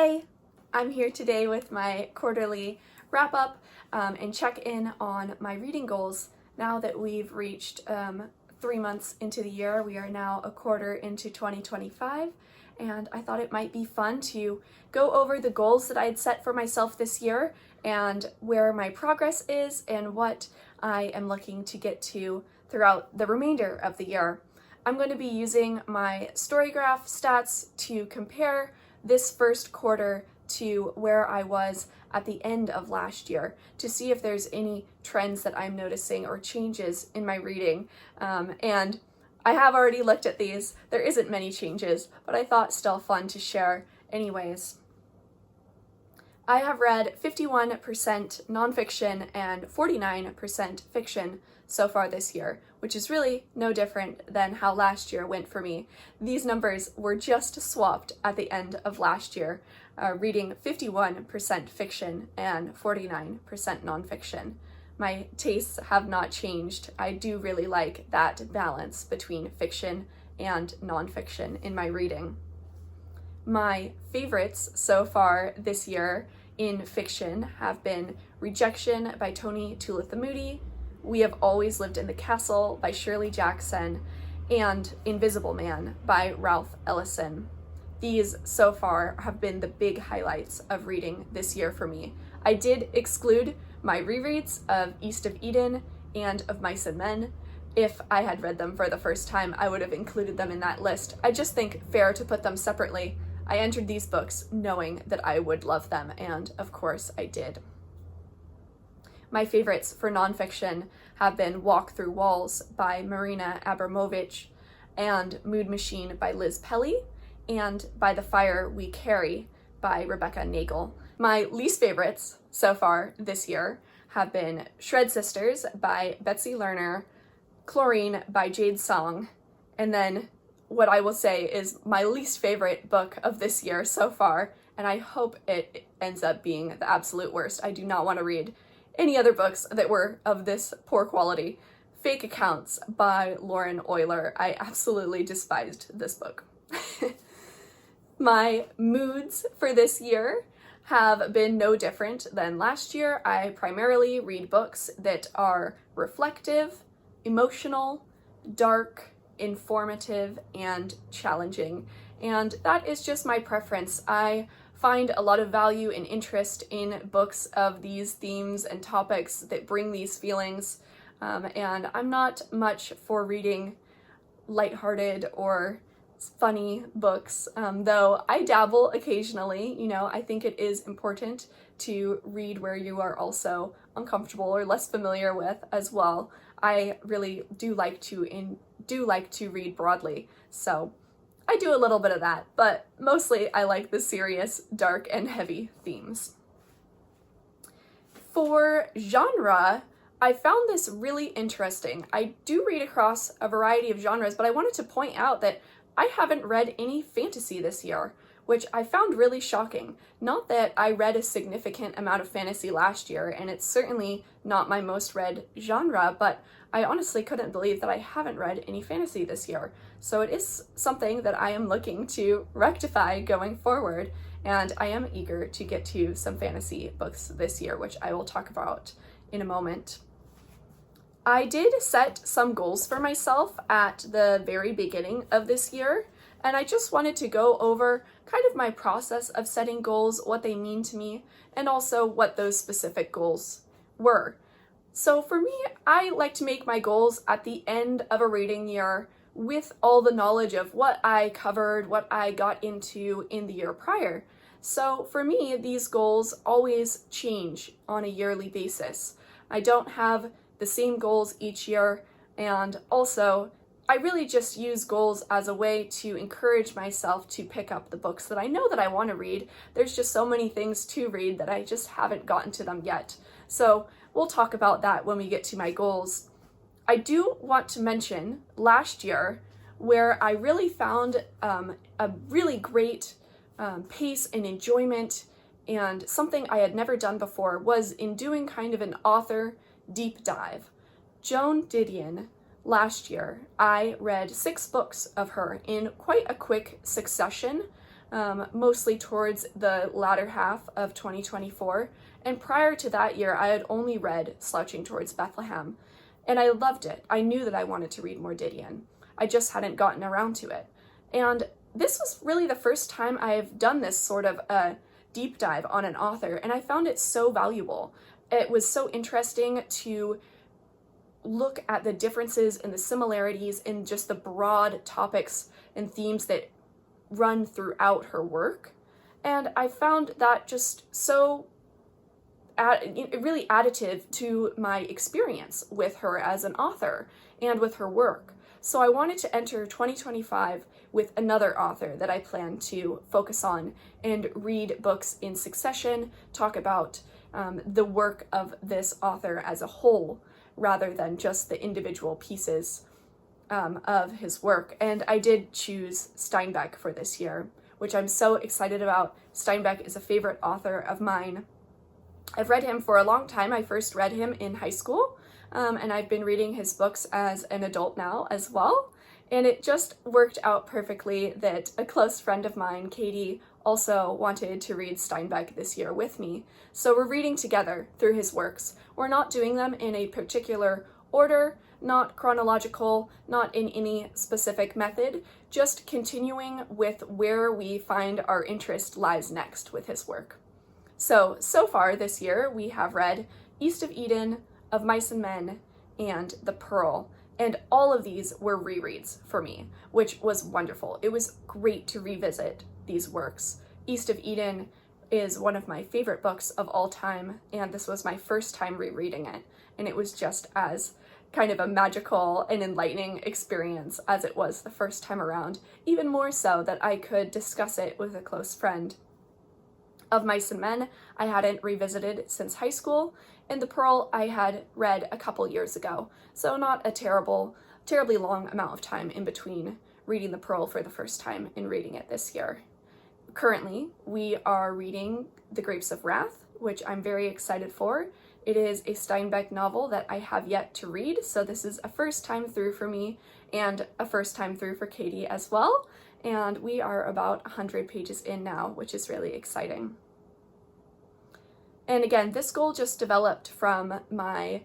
Hey, I'm here today with my quarterly wrap-up and check-in on my reading goals. Now that we've reached 3 months into the year, we are now a quarter into 2025, and I thought it might be fun to go over the goals that I had set for myself this year and where my progress is and what I am looking to get to throughout the remainder of the year. I'm going to be using my StoryGraph stats to compare this first quarter to where I was at the end of last year to see if there's any trends that I'm noticing or changes in my reading. And I have already looked at these. There isn't many changes, but I thought still fun to share anyways. I have read 51% nonfiction and 49% fiction so far this year, which is really no different than how last year went for me. These numbers were just swapped at the end of last year, reading 51% fiction and 49% nonfiction. My tastes have not changed. I do really like that balance between fiction and nonfiction in my reading. My favorites so far this year in fiction have been Rejection by tulathimutte, We Have Always Lived in the Castle by Shirley Jackson, and Invisible Man by Ralph Ellison. These so far have been the big highlights of reading this year for me. I did exclude my rereads of East of Eden and of Mice and Men. If I had read them for the first time, I would have included them in that list. I just think fair to put them separately. I entered these books knowing that I would love them, and of course I did. My favorites for nonfiction have been Walk Through Walls by Marina Abramović, and Mood Machine by Liz Pelly, and By the Fire We Carry by Rebecca Nagle. My least favorites so far this year have been Shred Sisters by Betsy, Lerner, Chlorine by Jade, and then what I will say is my least favorite book of this year so far, and I hope it ends up being the absolute worst. I do not want to read any other books that were of this poor quality. Fake Accounts by Lauren Oyler. I absolutely despised this book. My moods for this year have been no different than last year. I primarily read books that are reflective, emotional, dark, informative, and challenging. And that is just my preference. I find a lot of value and interest in books of these themes and topics that bring these feelings. And I'm not much for reading lighthearted or funny books, though I dabble occasionally. I think it is important to read where you are also uncomfortable or less familiar with as well. I really do like to read broadly, so I do a little bit of that, but mostly I like the serious, dark, and heavy themes. For genre, I found this really interesting. I do read across a variety of genres, but I wanted to point out that I haven't read any fantasy this year, which I found really shocking. Not that I read a significant amount of fantasy last year, and it's certainly not my most read genre, but I honestly couldn't believe that I haven't read any fantasy this year. So it is something that I am looking to rectify going forward, and I am eager to get to some fantasy books this year, which I will talk about in a moment. I did set some goals for myself at the very beginning of this year, and I just wanted to go over kind of my process of setting goals, what they mean to me, and also what those specific goals were. So for me, I like to make my goals at the end of a reading year with all the knowledge of what I covered, what I got into in the year prior. So for me, these goals always change on a yearly basis. I don't have the same goals each year, and also I really just use goals as a way to encourage myself to pick up the books that I know that I want to read. There's just so many things to read that I just haven't gotten to them yet. So we'll talk about that when we get to my goals. I do want to mention last year where I really found a really great pace and enjoyment, and something I had never done before was in doing kind of an author deep dive. Joan Didion. Last year, I read 6 books of her in quite a quick succession. mostly towards the latter half of 2024. And prior to that year, I had only read Slouching Towards Bethlehem, and I loved it. I knew that I wanted to read more Didion. I just hadn't gotten around to it. And this was really the first time I've done this sort of a deep dive on an author, and I found it so valuable. It was so interesting to look at the differences and the similarities in just the broad topics and themes that run throughout her work. And I found that just so really additive to my experience with her as an author and with her work. So I wanted to enter 2025 with another author that I plan to focus on and read books in succession, talk about the work of this author as a whole, rather than just the individual pieces of his work. And I did choose Steinbeck for this year, which I'm so excited about. Steinbeck is a favorite author of mine. I've read him for a long time. I first read him in high school, and I've been reading his books as an adult now as well. And it just worked out perfectly that a close friend of mine, Katie, also wanted to read Steinbeck this year with me. So we're reading together through his works. We're not doing them in a particular order, not chronological, not in any specific method, just continuing with where we find our interest lies next with his work. So far this year, we have read East of Eden, Of Mice and Men, and The Pearl. And all of these were rereads for me, which was wonderful. It was great to revisit these works. East of Eden is one of my favorite books of all time, and this was my first time rereading it. And it was just as kind of a magical and enlightening experience as it was the first time around, even more so that I could discuss it with a close friend. Of Mice and Men, I hadn't revisited since high school, and The Pearl I had read a couple years ago, so not a terribly long amount of time in between reading The Pearl for the first time and reading it this year. Currently, we are reading The Grapes of Wrath, which I'm very excited for. It is a Steinbeck novel that I have yet to read, so this is a first time through for me and a first time through for Katie as well. And we are about 100 pages in now, which is really exciting. And again, this goal just developed from my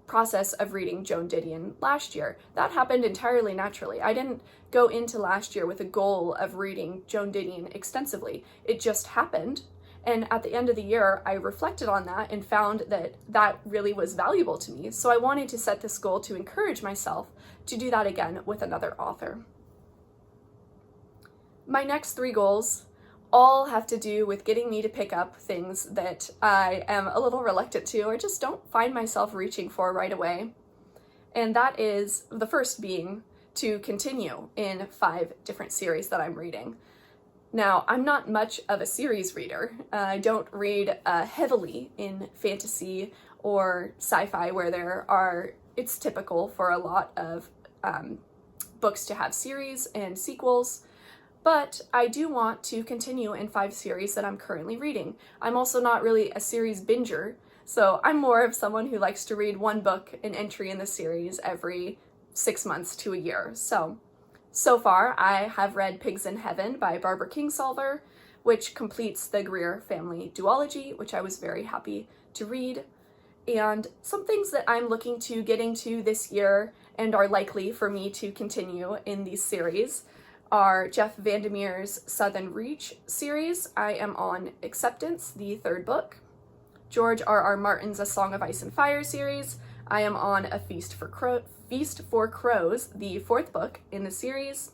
process of reading Joan Didion last year. That happened entirely naturally. I didn't go into last year with a goal of reading Joan Didion extensively. It just happened. And at the end of the year, I reflected on that and found that that really was valuable to me. So I wanted to set this goal to encourage myself to do that again with another author. My next 3 goals all have to do with getting me to pick up things that I am a little reluctant to or just don't find myself reaching for right away. And that is the first being to continue in 5 different series that I'm reading. Now, I'm not much of a series reader. I don't read heavily in fantasy or sci-fi where it's typical for a lot of books to have series and sequels. But I do want to continue in 5 series that I'm currently reading. I'm also not really a series binger, so I'm more of someone who likes to read one book, an entry in the series, every 6 months to a year. So far, I have read Pigs in Heaven by Barbara Kingsolver, which completes the Greer family duology, which I was very happy to read. And some things that I'm looking to get into this year and are likely for me to continue in these series are Jeff Vandermeer's Southern Reach series. I am on Acceptance, the 3rd book. George R.R. Martin's A Song of Ice and Fire series. I am on A Feast for Crows, the 4th book in the series.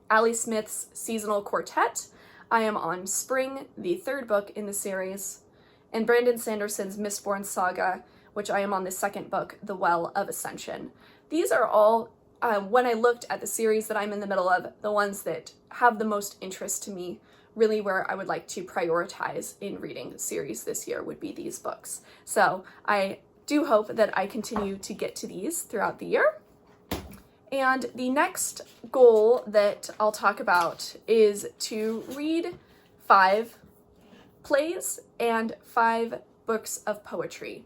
Ali Smith's Seasonal Quartet. I am on Spring, the 3rd book in the series. And Brandon Sanderson's Mistborn Saga, which I am on the 2nd book, The Well of Ascension. These are all, when I looked at the series that I'm in the middle of, the ones that have the most interest to me, really where I would like to prioritize in reading series this year would be these books. So I do hope that I continue to get to these throughout the year. And the next goal that I'll talk about is to read 5 plays and 5 books of poetry.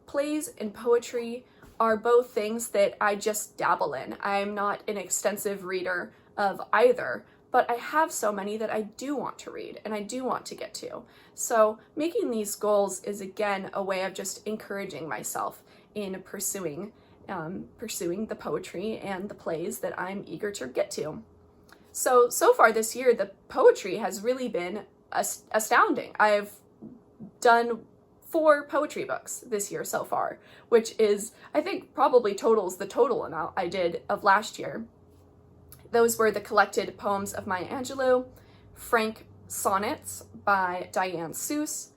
Plays and poetry are both things that I just dabble in. I'm not an extensive reader of either, but I have so many that I do want to read and I do want to get to. So making these goals is again a way of just encouraging myself in pursuing the poetry and the plays that I'm eager to get to. So far this year, the poetry has really been astounding. I've done 4 poetry books this year so far, which is, I think, probably totals the total amount I did of last year. Those were the collected poems of Maya Angelou, Frank Sonnets by Diane Seuss,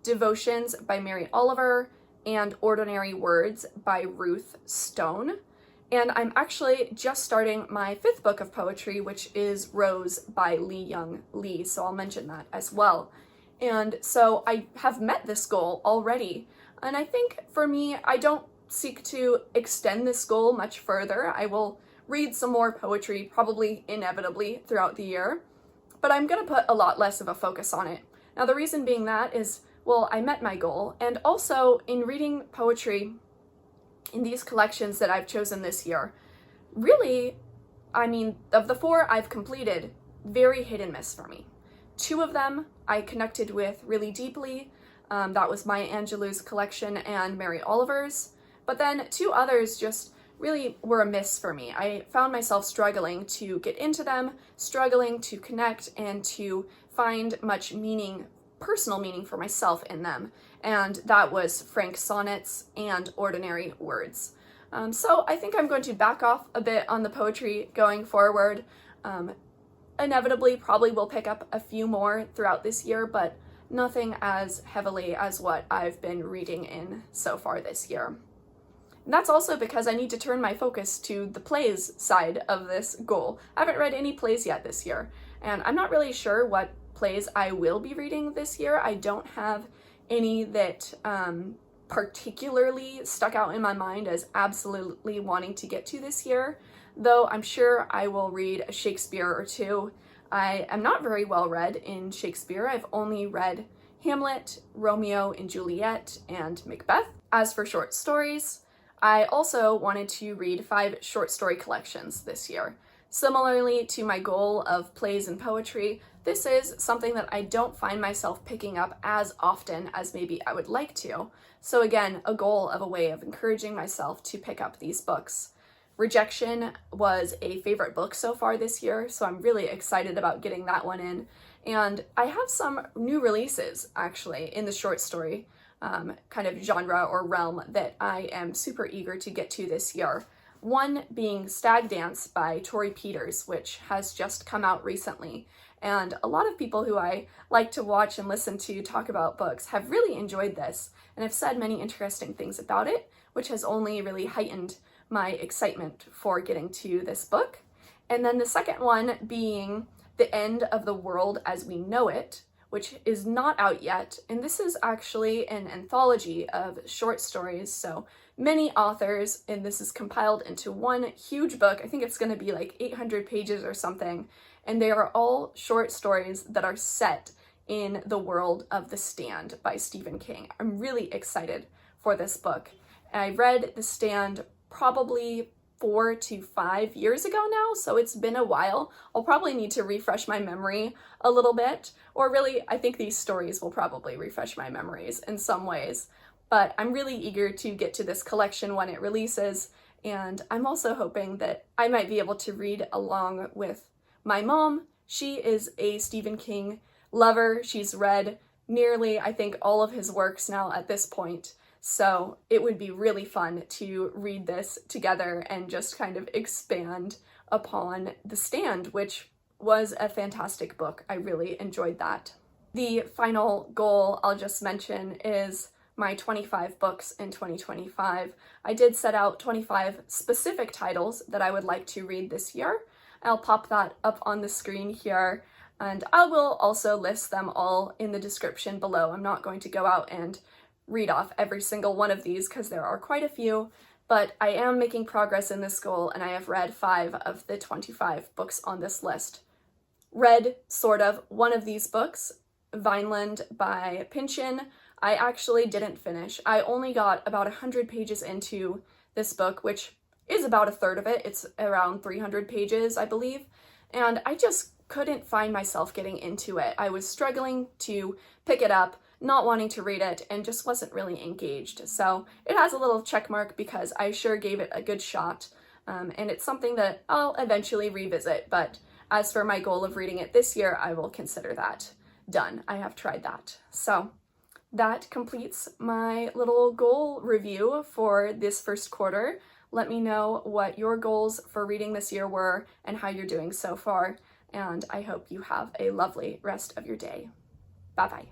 Devotions by Mary Oliver, and Ordinary Words by Ruth Stone. And I'm actually just starting my 5th book of poetry, which is Rose by Lee Young Lee, so I'll mention that as well. And so I have met this goal already, and I think for me, I don't seek to extend this goal much further. I will read some more poetry, probably inevitably throughout the year, but I'm gonna put a lot less of a focus on it. Now the reason being that is, well, I met my goal, and also in reading poetry in these collections that I've chosen this year, really, I mean, of the 4 I've completed, very hit and miss for me. 2 of them I connected with really deeply. That was Maya Angelou's collection and Mary Oliver's, but then 2 others just really were a miss for me. I found myself struggling to get into them, struggling to connect and to find much meaning, personal meaning for myself in them. And that was Frank Sonnets and Ordinary Words. So I think I'm going to back off a bit on the poetry going forward. Inevitably, probably will pick up a few more throughout this year, but nothing as heavily as what I've been reading in so far this year. And that's also because I need to turn my focus to the plays side of this goal. I haven't read any plays yet this year, and I'm not really sure what plays I will be reading this year. I don't have any that particularly stuck out in my mind as absolutely wanting to get to this year, though I'm sure I will read a Shakespeare or 2. I am not very well read in Shakespeare. I've only read Hamlet, Romeo and Juliet, and Macbeth. As for short stories, I also wanted to read 5 short story collections this year. Similarly to my goal of plays and poetry, this is something that I don't find myself picking up as often as maybe I would like to. So again, a goal of a way of encouraging myself to pick up these books. Rejection was a favorite book so far this year, so I'm really excited about getting that one in. And I have some new releases actually in the short story kind of genre or realm that I am super eager to get to this year. One being Stag Dance by Tori Peters, which has just come out recently. And a lot of people who I like to watch and listen to talk about books have really enjoyed this and have said many interesting things about it, which has only really heightened my excitement for getting to this book. And then the second one being The End of the World as We Know It, which is not out yet. And this is actually an anthology of short stories. So many authors, and this is compiled into one huge book. I think it's going to be like 800 pages or something. And they are all short stories that are set in the world of The Stand by Stephen King. I'm really excited for this book. I read The Stand probably 4 to 5 years ago now, so it's been a while. I'll probably need to refresh my memory a little bit, or really, I think these stories will probably refresh my memories in some ways. But I'm really eager to get to this collection when it releases, and I'm also hoping that I might be able to read along with my mom. She is a Stephen King lover. She's read nearly, I think, all of his works now at this point. So it would be really fun to read this together and just kind of expand upon The Stand, which was a fantastic book. I really enjoyed that. The final goal I'll just mention is my 25 books in 2025. I did set out 25 specific titles that I would like to read this year. I'll pop that up on the screen here, and I will also list them all in the description below. I'm not going to go out and read off every single one of these because there are quite a few, but I am making progress in this goal, and I have read 5 of the 25 books on this list. Read, sort of, one of these books, Vineland by Pynchon. I actually didn't finish. I only got about 100 pages into this book, which is about a third of it. It's around 300 pages, I believe, and I just couldn't find myself getting into it. I was struggling to pick it up, not wanting to read it, and just wasn't really engaged. So it has a little check mark because I sure gave it a good shot, and it's something that I'll eventually revisit. But as for my goal of reading it this year, I will consider that done. I have tried that. So that completes my little goal review for this first quarter. Let me know what your goals for reading this year were and how you're doing so far, and I hope you have a lovely rest of your day. Bye-bye.